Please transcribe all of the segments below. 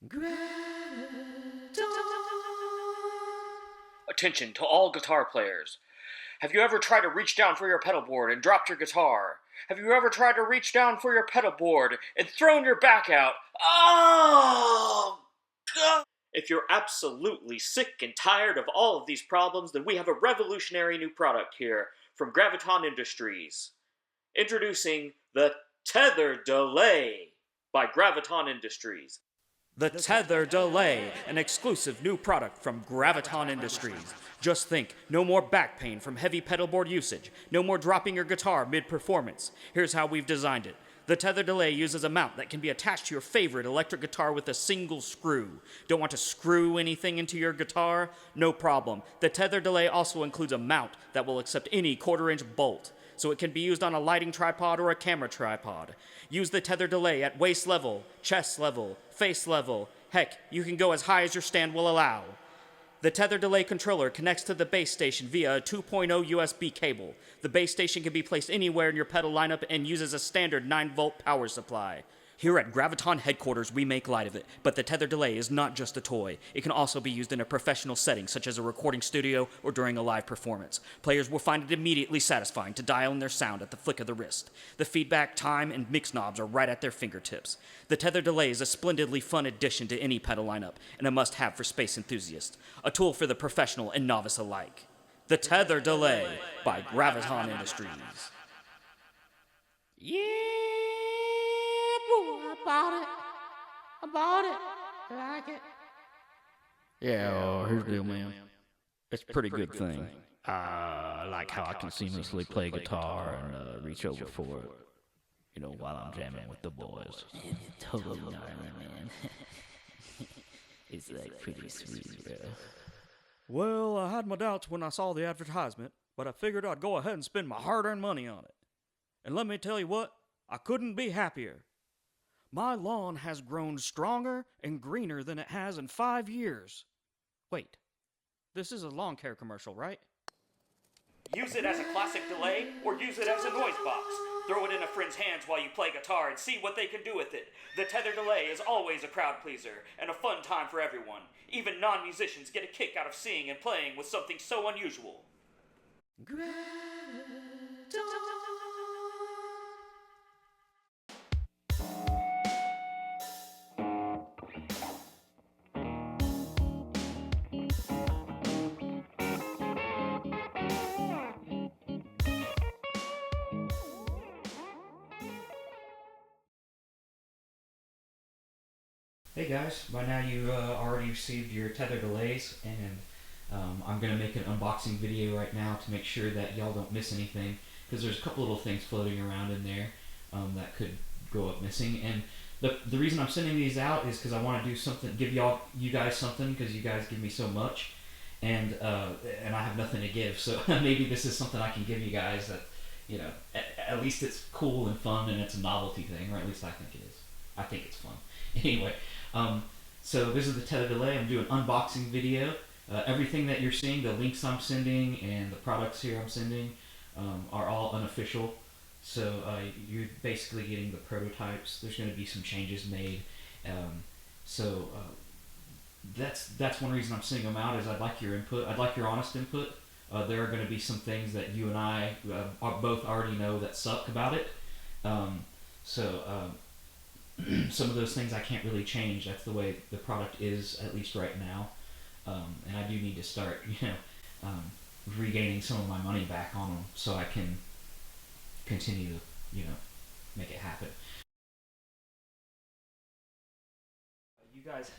Graviton. Attention to all guitar players. Have you ever tried to reach down for your pedal board and dropped your guitar? Have you ever tried to reach down for your pedal board and thrown your back out? Oh, God! If you're absolutely sick and tired of all of these problems, then we have a revolutionary new product here from Graviton Industries. Introducing the Tether Delay by Graviton Industries. The Tether Delay, an exclusive new product from Graviton Industries. Just think, no more back pain from heavy pedalboard usage, no more dropping your guitar mid-performance. Here's how we've designed it. The Tether Delay uses a mount that can be attached to your favorite electric guitar with a single screw. Don't want to screw anything into your guitar? No problem. The Tether Delay also includes a mount that will accept any quarter-inch bolt, so it can be used on a lighting tripod or a camera tripod. Use the Tether Delay at waist level, chest level, face level. Heck, you can go as high as your stand will allow. The Tether Delay controller connects to the base station via a 2.0 USB cable. The base station can be placed anywhere in your pedal lineup and uses a standard 9-volt power supply. Here at Graviton headquarters, we make light of it, but the Tether Delay is not just a toy. It can also be used in a professional setting, such as a recording studio or during a live performance. Players will find it immediately satisfying to dial in their sound at the flick of the wrist. The feedback, time, and mix knobs are right at their fingertips. The Tether Delay is a splendidly fun addition to any pedal lineup, and a must-have for space enthusiasts. A tool for the professional and novice alike. The Tether Delay by Graviton Industries. Yeah, boy, I bought it. I bought it. I like it. Yeah, well, here's the deal, man. It's a pretty good thing. I like how I can seamlessly play guitar and reach over for it, while I'm jamming with the boys. Totally gnarly, man. It's like pretty sweet, bro. Well, I had my doubts when I saw the advertisement, but I figured I'd go ahead and spend my hard-earned money on it. And let me tell you what, I couldn't be happier. My lawn has grown stronger and greener than it has in 5 years. Wait, this is a lawn care commercial, right? Use it as a classic delay or use it as a noise box. Throw it in a friend's hands while you play guitar and see what they can do with it. The Tether Delay is always a crowd pleaser and a fun time for everyone. Even non-musicians get a kick out of seeing and playing with something so unusual. Graviton. Hey guys, by now you already received your Tether Delays, and I'm going to make an unboxing video right now to make sure that y'all don't miss anything, because there's a couple little things floating around in there that could go up missing. And the reason I'm sending these out is because I want to do something, give you guys something, because you guys give me so much, and I have nothing to give. So maybe this is something I can give you guys that, at least it's cool and fun, and it's a novelty thing, or at least I think it is. I think it's fun. Anyway, so this is the Tether Delay. I'm doing an unboxing video. Everything that you're seeing, the links I'm sending and the products here I'm sending, are all unofficial. So you're basically getting the prototypes. There's going to be some changes made. That's one reason I'm sending them out, is I'd like your input. I'd like your honest input. There are going to be some things that you and I both already know that suck about it. Some of those things I can't really change. That's the way the product is, at least right now. And I do need to start, regaining some of my money back on them so I can continue to, make it happen. You guys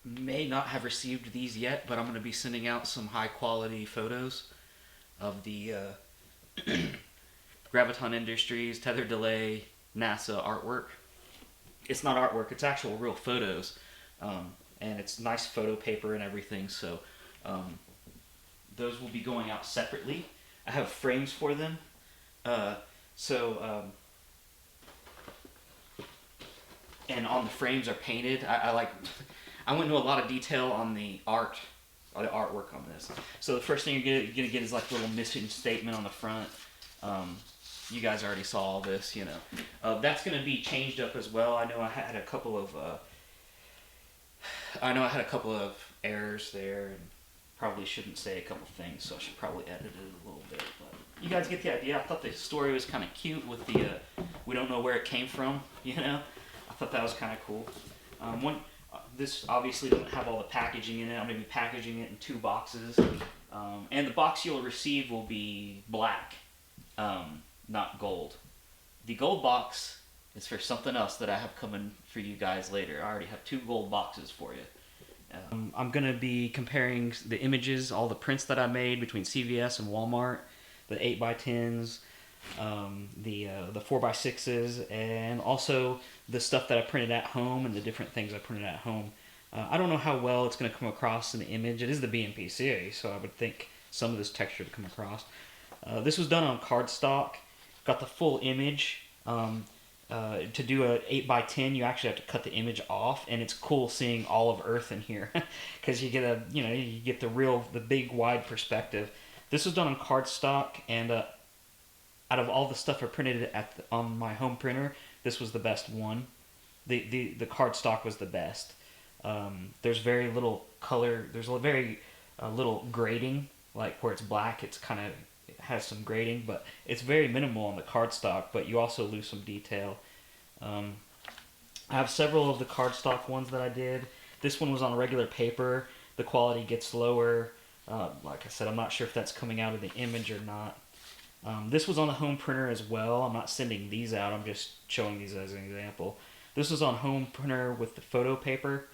may not have received these yet, but I'm going to be sending out some high quality photos of the Graviton Industries Tether Delay NASA artwork. It's not artwork, it's actual real photos, and it's nice photo paper and everything, so those will be going out separately. I have frames for them, and on the frames are painted. I went into a lot of detail on the artwork on this. So the first thing you're gonna get is like a little mission statement on the front. You guys already saw all this, That's going to be changed up as well. I know I had a couple of I know I had a couple of errors there, and probably shouldn't say a couple things, so I should probably edit it a little bit. But you guys get the idea. I thought the story was kind of cute with the we don't know where it came from. You know, I thought that was kind of cool. This obviously doesn't have all the packaging in it. I'm going to be packaging it in 2 boxes, and the box you'll receive will be black, not gold. The gold box is for something else that I have coming for you guys later. I already have 2 gold boxes for you. I'm going to be comparing the images, all the prints that I made between CVS and Walmart, the 8x10s, the 4x6s, and also the stuff that I printed at home and the different things I printed at home. I don't know how well it's going to come across in the image. It is the BMP series, so I would think some of this texture to come across. This was done on cardstock. Got the full image. To do a 8x10, you actually have to cut the image off, and it's cool seeing all of Earth in here because you get you get the big wide perspective. This was done on cardstock, and out of all the stuff I printed on my home printer, this was the best one. The cardstock was the best. There's very little color. There's very little grading, like where it's black. It's kind of has some grading, but it's very minimal on the cardstock, but you also lose some detail. I have several of the cardstock ones that I did. This one was on regular paper. The quality gets lower. Like I said, I'm not sure if that's coming out of the image or not. This was on a home printer as well. I'm not sending these out. I'm just showing these as an example. This was on home printer with the photo paper.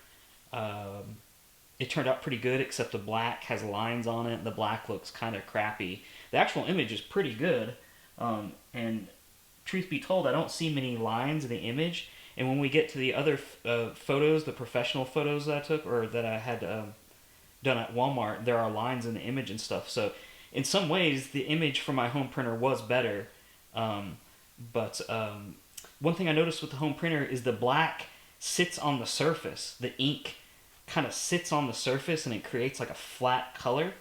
It turned out pretty good, except the black has lines on it. The black looks kind of crappy. The actual image is pretty good, and truth be told, I don't see many lines in the image. And when we get to the other photos, the professional photos that I took or that I had done at Walmart, there are lines in the image and stuff. So in some ways, the image from my home printer was better. But one thing I noticed with the home printer is the black sits on the surface. The ink kind of sits on the surface and it creates like a flat color.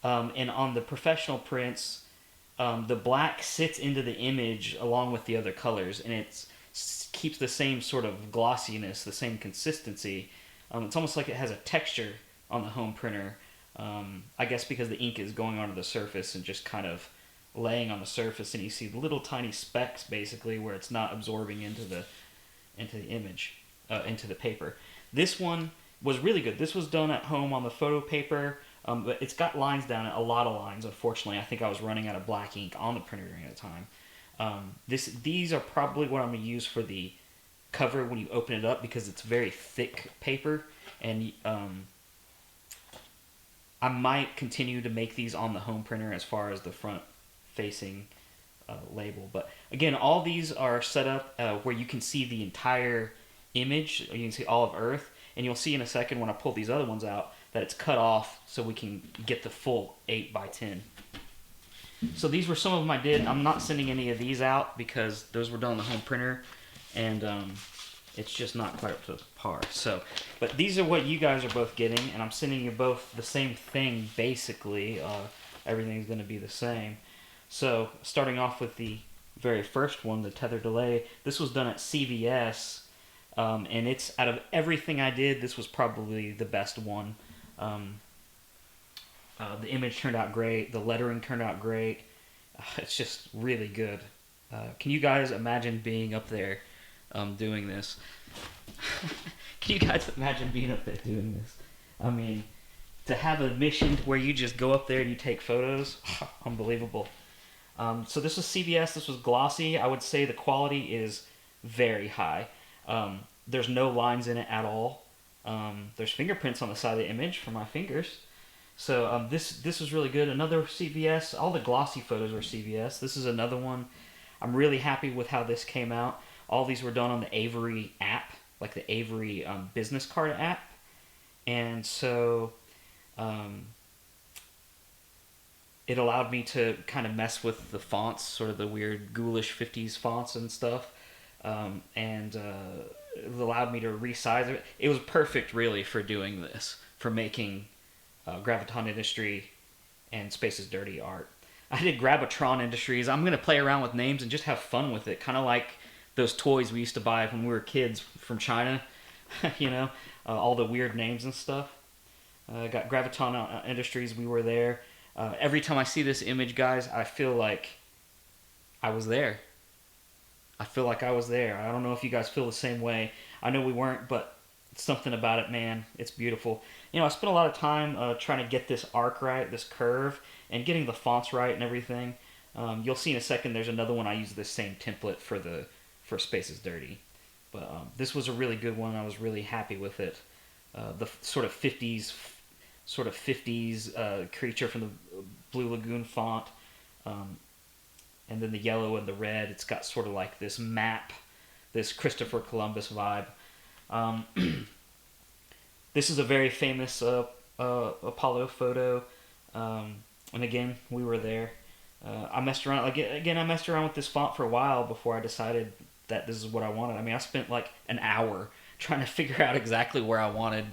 And on the professional prints, the black sits into the image along with the other colors, and it keeps the same sort of glossiness, the same consistency. It's almost like it has a texture on the home printer, I guess because the ink is going onto the surface and just kind of laying on the surface, and you see little tiny specks basically where it's not absorbing into the image, into the paper. This one was really good. This was done at home on the photo paper. But it's got lines down it, a lot of lines, unfortunately. I think I was running out of black ink on the printer during the time. These are probably what I'm going to use for the cover when you open it up because it's very thick paper. And I might continue to make these on the home printer as far as the front-facing label. But again, all these are set up where you can see the entire image. You can see all of Earth. And you'll see in a second when I pull these other ones out that it's cut off so we can get the full 8x10. So these were some of them I did. I'm not sending any of these out because those were done on the home printer, and it's just not quite up to par. So, but these are what you guys are both getting, and I'm sending you both the same thing basically. Everything's going to be the same. So starting off with the very first one, the tether delay. This was done at CVS, and it's out of everything I did, this was probably the best one. The image turned out great. The lettering turned out great. It's just really good. Can you guys imagine being up there doing this? Can you guys imagine being up there doing this? I mean, to have a mission where you just go up there and you take photos, unbelievable. So this was CVS. This was glossy. I would say the quality is very high. There's no lines in it at all. There's fingerprints on the side of the image for my fingers. So this was really good. Another CVS. All the glossy photos were CVS. This is another one. I'm really happy with how this came out. All these were done on the Avery app, like the Avery business card app. And so it allowed me to kind of mess with the fonts, sort of the weird ghoulish 50s fonts and stuff. And it allowed me to resize it. It was perfect, really, for doing this, for making Graviton Industries and Space's Dirty art. I did Graviton Industries. I'm going to play around with names and just have fun with it, kind of like those toys we used to buy when we were kids from China. you know, all the weird names and stuff. Got Graviton Industries. We were there. Every time I see this image, guys, I feel like I was there. I feel like I was there. I don't know if you guys feel the same way. I know we weren't, but something about it, man. It's beautiful. I spent a lot of time trying to get this arc right, this curve, and getting the fonts right and everything. You'll see in a second. There's another one I use this same template for Space is Dirty, but this was a really good one. I was really happy with it. The sort of 50s creature from the Blue Lagoon font, and then the yellow and the red. It's got sort of like this map, this Christopher Columbus vibe. This is a very famous Apollo photo, and again, we were there. I messed around with this font for a while before I decided that this is what I wanted. I mean, I spent like an hour trying to figure out exactly where I wanted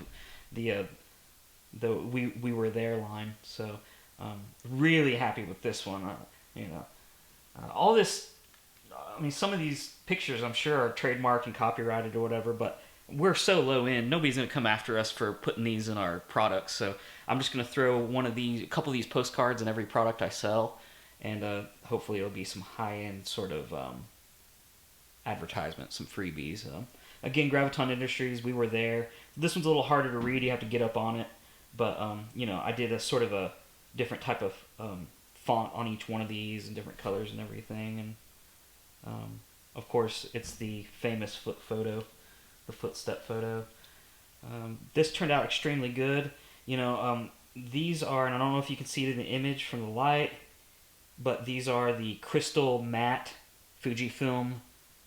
the we were there line. So really happy with this one. All this. I mean, some of these pictures I'm sure are trademarked and copyrighted or whatever, but we're so low end, nobody's going to come after us for putting these in our products. So I'm just going to throw a couple of these postcards in every product I sell, and hopefully it'll be some high-end sort of advertisement, some freebies. Again, Graviton Industries, we were there. This one's a little harder to read. You have to get up on it. But, I did a sort of a different type of font on each one of these and different colors and everything. And, of course, it's the famous footstep photo. This turned out extremely good. These are, and I don't know if you can see it in the image from the light, but these are the crystal matte Fujifilm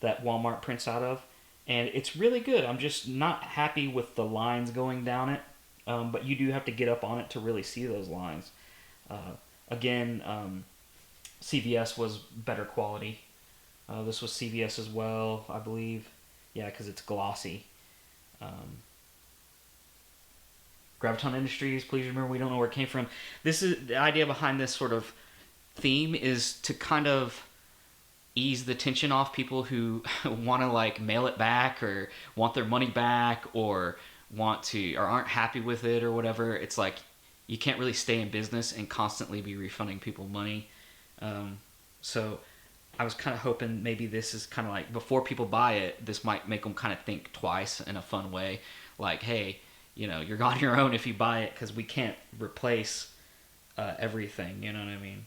that Walmart prints out of. And it's really good. I'm just not happy with the lines going down it. But you do have to get up on it to really see those lines. Again, CVS was better quality. This was CVS as well, I believe. Yeah, because it's glossy. Graviton Industries, please remember we don't know where it came from. This is the idea behind this sort of theme is to kind of ease the tension off people who want to like mail it back or want their money back or aren't happy with it or whatever. It's like you can't really stay in business and constantly be refunding people money. So I was kind of hoping maybe this is kind of like before people buy it, this might make them kind of think twice in a fun way. Like, hey, you're on your own if you buy it because we can't replace everything. You know what I mean?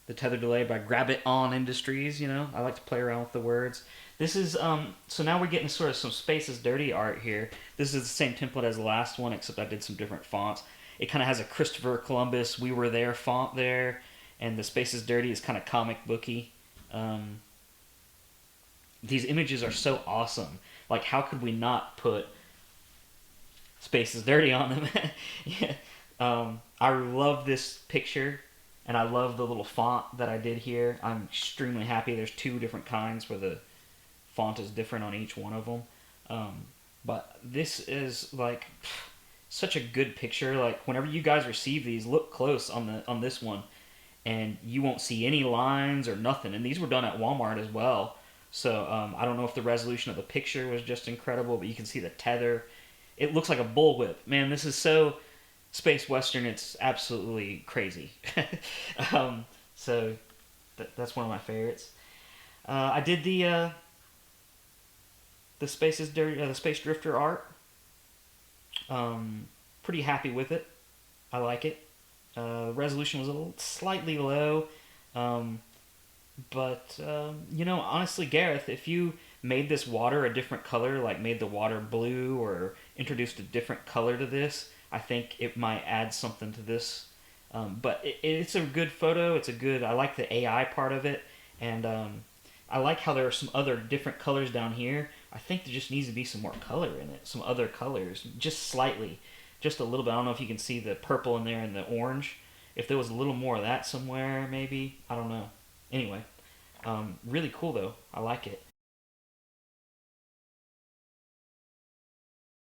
The Tether delay by Graviton Industries. I like to play around with the words. This is, so now we're getting sort of some Space is Dirty art here. This is the same template as the last one, except I did some different fonts. It kind of has a Christopher Columbus, We Were There font there, and the Space is Dirty is kind of comic booky. These images are so awesome. Like, how could we not put Space is Dirty on them? Yeah. I love this picture, and I love the little font that I did here. I'm extremely happy. There's two different kinds where the font is different on each one of them. But this is like such a good picture. Like whenever you guys receive these, look close on this one, and you won't see any lines or nothing. And these were done at Walmart as well. So I don't know if the resolution of the picture was just incredible, but you can see the tether. It looks like a bullwhip. Man, this is so space western. It's absolutely crazy. So that's one of my favorites. I did the Space is Dirty, the Space Drifter art. Pretty happy with it. I like it. The resolution was a little slightly low, but honestly, Gareth, if you made this water a different color, like made the water blue or introduced a different color to this, I think it might add something to this. But it's a good photo. I like the AI part of it, and I like how there are some other different colors down here. I think there just needs to be some more color in it, some other colors, just slightly, just a little bit. I don't know if you can see the purple in there and the orange. If there was a little more of that somewhere, maybe. I don't know. Anyway, really cool though. I like it.